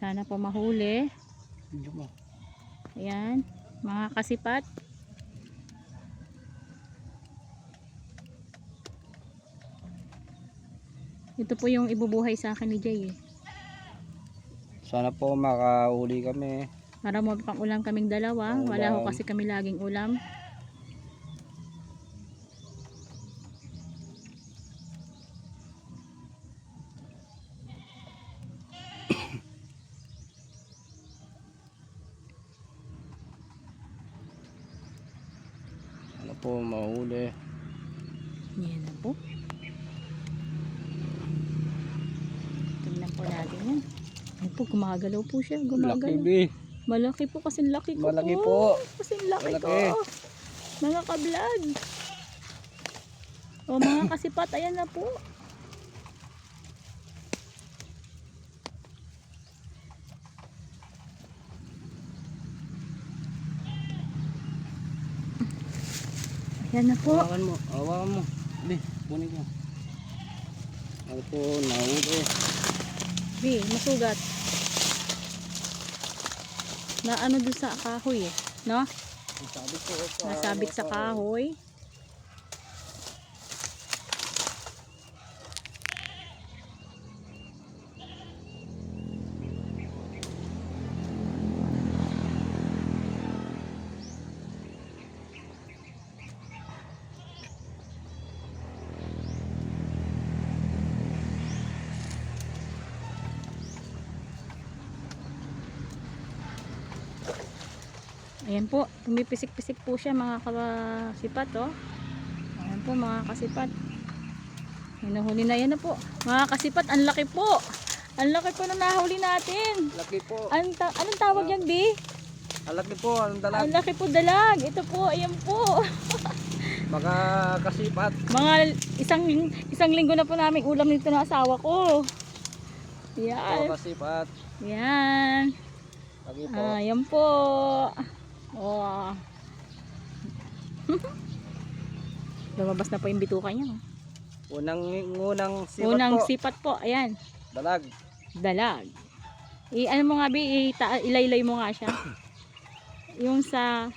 Sana po mahuli. Ayan, mga kasipat. Ito po yung ibubuhay sa akin ni Jay eh. Sana po makauli kami. Para mo pang ulam kaming dalawa. Ulam. Wala ho kasi kami laging ulam. Sana po mahuli. Yan na po. Tingnan po natin yan. Ay po, gumagalaw po siya. Laki Gumagalaw. B. Malaki po kasing laki ko. Malaki po. Kasing laki Malaki. ko. Mga ka-vlog. O mga kasipat, ayan na po. Ayan na po. Hawakan mo. Hawakan mo. Hindi. Kunin mo. Ano po. Nahuli. Bi, masugat. Na ano doon sa kahoy eh. No? Nasabit po. Nasabit sa kahoy. Ayan po, pumipisik-pisik po siya mga kasipat oh. Ayan po mga kasipat. Hinuhuli na yan na po. Mga kasipat, ang laki po. Ang laki po na nahuli natin. Laki po. Anong tawag yan, Bi? Ang laki po. Ang dalag. Ang laki po dalag. Ito po, ayan po. Mga kasipat. Mga isang linggo na po namin ulam nito ng asawa ko. Yan. Mga kasipat. Yan. Laki po. Ayan po. Oh. Lumabas na po yung bituka niya. Unang sipat Unang po. sipat po. Ayan. Dalag. Dalag. Ano mo nga, Bi? Ilaylay mo nga siya. Yung sa...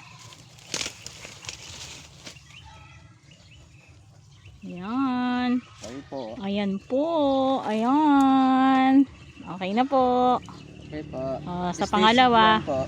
Ayan. Laki po. Ayan po. Ayan. Okay na po. Okay po. Sa Stage pangalawa. 1 po.